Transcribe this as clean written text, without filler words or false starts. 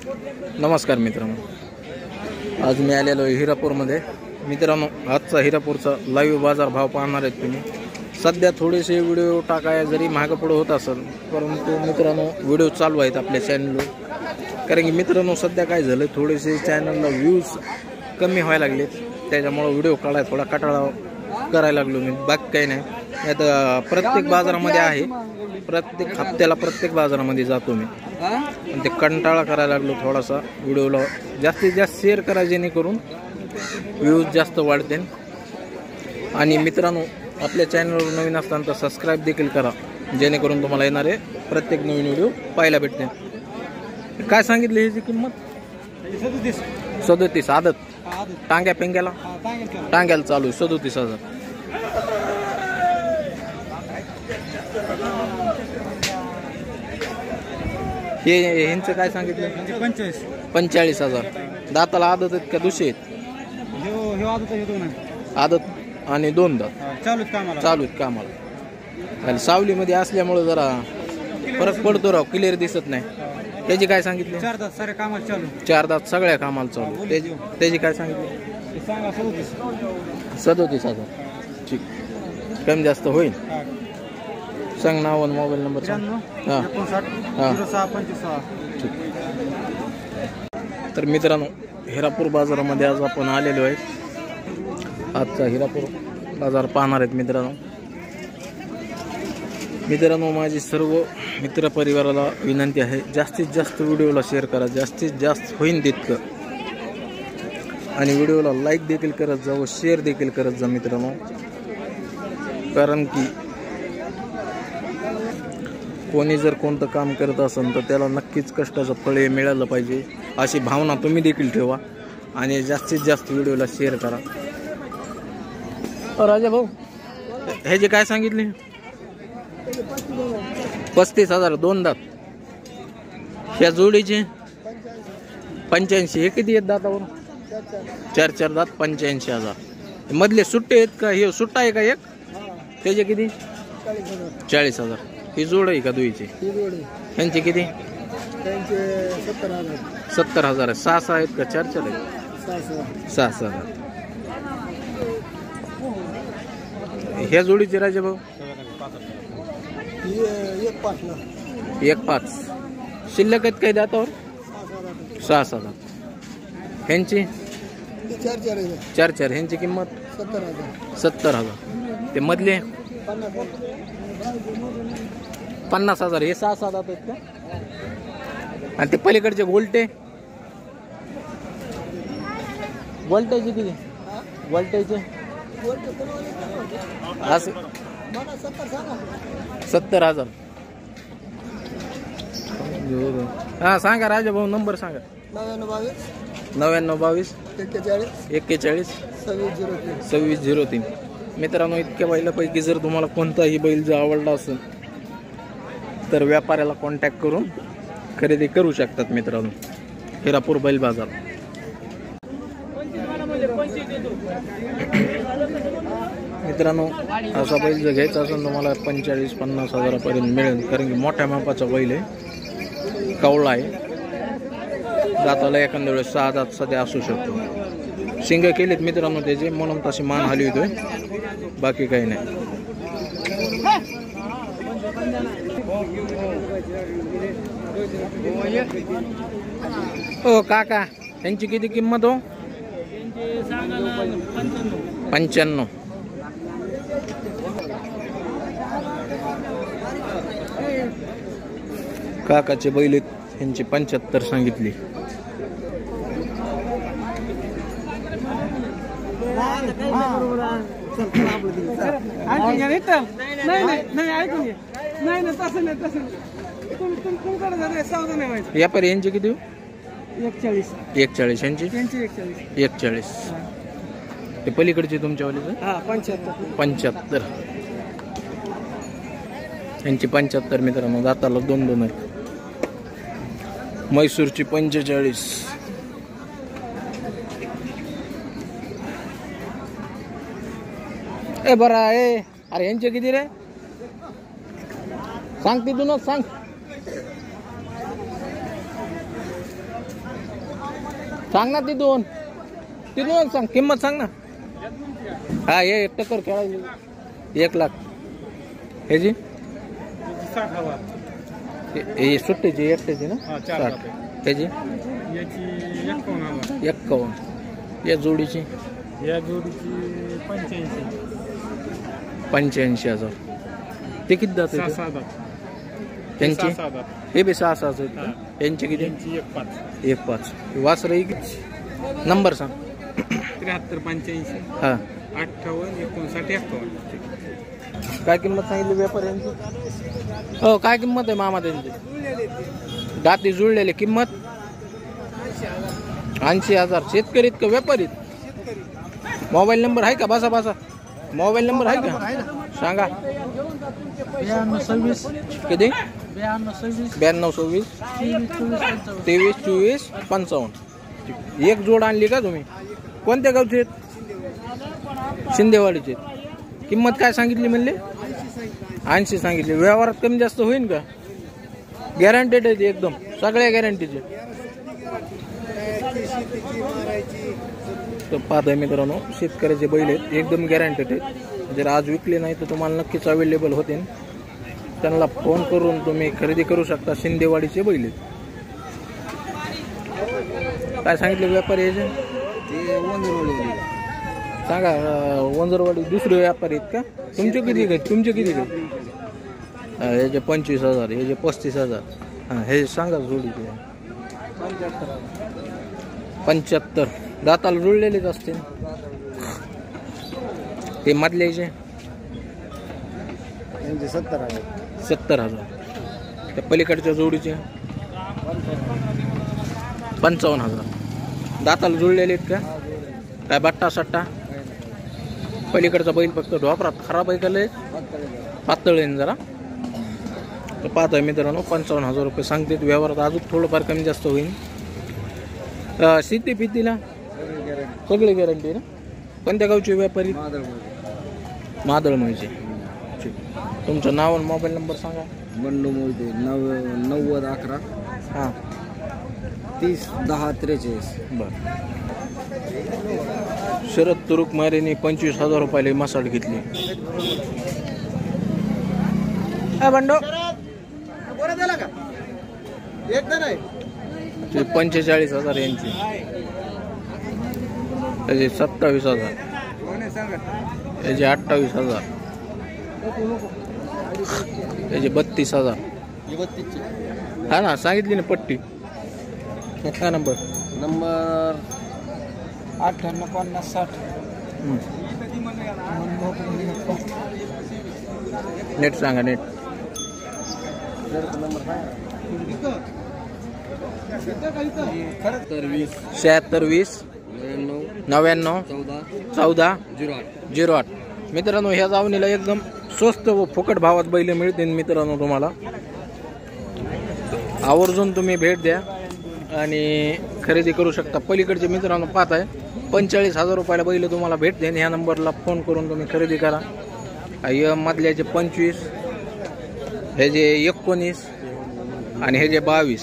नमस्कार मित्रांनो, आज मी आलेलो हिरापूरमध्ये. मित्रांनो, आजचा हिरापूरचा लाईव्ह बाजार भाव पाहणार आहेत तुम्ही. सध्या थोडेसे व्हिडिओ टाकाय जरी महाग पुढे होत असेल, परंतु मित्रांनो व्हिडिओ चालू आहेत आपल्या चॅनलवर. कारण की मित्रांनो सध्या काय झालं, थोडेसे चॅनलला व्ह्यूज कमी व्हायला लागलेत, त्याच्यामुळे व्हिडिओ काढायला थोडा कंटाळा करायला लागलो मी. बाकी काही नाही. आता प्रत्येक बाजारामध्ये आहे, प्रत्येक हप्त्याला प्रत्येक बाजारामध्ये जातो मी, पण ते कंटाळा करायला लागलो थोडासा. व्हिडिओला जास्तीत जास्त शेअर करा जेणेकरून व्ह्यूज जास्त वाढतील. आणि मित्रांनो, आपल्या चॅनलवर नवीन असताना तर सबस्क्राईब देखील करा, जेणेकरून तुम्हाला येणारे प्रत्येक नवीन व्हिडिओ पाहायला भेटते. काय सांगितली ह्याची किंमत? 37 आदत. टांग्या पेंग्याला टांग्याला चालू 37,000. हे ह्यांचं काय सांगितलं? 45,000. दाताला आदत आहेत का दुसरे आहेत? आदत आणि 2 दात चालू आहेत कामाला. सावलीमध्ये असल्यामुळे जरा फरक पडतो राव, क्लिअर दिसत नाही. त्याची काय सांगितली? 4 दात सारे कामाला चालू. 4 दात सगळ्या कामाला चालू. त्याची काय सांगितली? 37,000. ठीक, कमी जास्त होईल. सांग नाव आणि मोबाईल नंबर. 96 ठीक. तर मित्रांनो, हिरापूर बाजारामध्ये आज आपण आलेलो आहे. आजचा हिरापूर बाजार पाहणार आहेत मित्रांनो. माझी सर्व मित्रपरिवाराला विनंती आहे, जास्तीत जास्त व्हिडिओला शेअर करा, जास्तीत जास्त होईल तितकं. आणि व्हिडिओला लाईक देखील करत जा व शेअर देखील करत जा मित्रांनो. कारण की कोणी जर कोणतं काम करत असेल तर त्याला नक्कीच कष्टाचं फळ हे मिळालं पाहिजे, अशी भावना तुम्ही देखील ठेवा. आणि जास्तीत जास्त व्हिडिओला शेअर करा. राजा भाऊ, ह्याचे काय सांगितले? 35,000. 2 दात. ह्या जोडीचे 85. हे किती आहेत दातावर? 4 दात 85,000. मधले सुट्टे आहेत का? हे सुट्टा आहे का एक? त्याचे किती? 40,000. ही जोड आहे का दुईची? ह्यांची किती? 70,000. 6 आहेत का 4 आहेत? 6. ह्या जोडीचे राजा भाऊ? 1.5. शिल्लक आहेत काही दातावर? 6,000. ह्यांची 4. ह्यांची किंमत 70,000. ते मधले 50,000. हे 6 दात आहेत का? आणि ते पलीकडचे गोल्टे? गोल्ट्याचे किती? गोल्ट्याचे असं 70,000. हा सांगा राजा भाऊ, नंबर सांगा. 9922 41 2603. मित्रांनो, इतक्या बैलापैकी जर तुम्हाला कोणताही बैल जर आवडला असेल तर व्यापाऱ्याला कॉन्टॅक्ट करून खरेदी करू शकतात मित्रांनो. हिरापूर बैल बाजार. मित्रांनो, असा बैल जर घ्यायचा असेल तुम्हाला 45-50 हजारापर्यंत मिळेल. कारण की मोठ्या मापाचा बैल आहे, कावळा आहे. दाताला एखाद्या वेळेस 6 दात सध्या असू शकतो. शिंग केलेत मित्रांनो त्याचे, म्हणून तशी मान हलवितोय, बाकी काही नाही. हो काका, त्यांची किती किंमत हो? 95. काकाचे बैल यांची 75 सांगितली. व्यापारी यांची किती? 41. यांची 41. ते पलीकडचे तुमच्यावाले 75. यांची 75 मित्रांनो. दाताला 2 आहेत. म्हैसूरची 45. बरा आहे. अरे यांचे किती रे? सांग तिथूनच सांग. सांग ना ती दोन सांग, किंमत सांग ना. हा हे टक्कर खेळायची 1 लाख. ह्याची हे सुट्टीची एकट्याची ना 60. ह्याची 51. या जोडीची 85,000. ते किती जाते त्यांची? हे बी 6-6 आहेत. यांची किती? 1.5. वासर नंबर सांग. 7385 हा 58 काय किंमत सांगितली व्यापाऱ्यांची? हो काय किंमत आहे मामा त्यांची? दाती जुळलेले किंमत 80,000. शेतकरीत का व्यापारीत? मोबाईल नंबर आहे का? बसा मोबाईल नंबर आहे का? सांगा. 9226 किती? 9226 9226 232455. एक जोड आणली का तुम्ही? कोणत्या गावचे आहेत? शिंदेवाडीचे. किंमत काय सांगितली म्हणले? 80 सांगितली. व्यवहारात कमी जास्त होईल का? गॅरंटेड आहे एकदम, सगळ्या गॅरंटीचे. तर पाहताय मित्रांनो, शेतकऱ्याचे बैल आहेत, एकदम गॅरंटेड आहेत. जर आज विकले नाही तर तुम्हाला नक्कीच अवेलेबल होते. त्यांना फोन करून तुम्ही खरेदी करू शकता. शिंदेवाडीचे बैल आहेत. काय सांगितले व्यापारी याचे? सांगा. वंजरवाडी दुसरे व्यापारी आहेत का? तुमचे किती आहेत? याचे 25,000, याचे 35,000. हां हे सांगा जोडी. 75. दाताला जुळलेलेच असते. ते मधल्याचे 70,000. त्या पलीकडच्या जोडीचे 55,000. दाताला जुळलेले आहेत का? काय बट्टा सट्टा? पलीकडचा बैल फक्त ढोपरात खराब ऐकले, पातळ आहे जरा. तर पाहतोय मित्रांनो, 55,000 रुपये सांगते. व्यवहारात अजून थोडंफार कमी जास्त होईल. शेती पितीला सगळी गॅरंटी ना? कोणत्या गावचे व्यापारी? मादळमळचे. तुमचं नाव आणि मोबाईल नंबर सांगा. बंडू मोहिते 9011 हां 301043. बरं. शरद तुरुक मारेने 25,000 रुपयाला मसाड घेतली. बंडो 45,000 यांची. त्याचे 27,000. याचे 28,000. याचे 32,000. हा ना सांगितली ना पट्टी. हा नंबर 585060. नेट सांगा. नेट 7620 99 14 08. मित्रांनो ह्या जावणीला एकदम स्वस्त व फुकट भावात बैल मिळतील मित्रांनो. तुम्हाला आवर्जून तुम्ही भेट द्या आणि खरेदी करू शकता. पलीकडचे मित्रांनो पाहताय 45,000 रुपयाला बैल तुम्हाला भेट देईन. ह्या नंबरला फोन करून तुम्ही खरेदी करा. मधल्याचे 25, हे जे 19 आणि हे जे 22.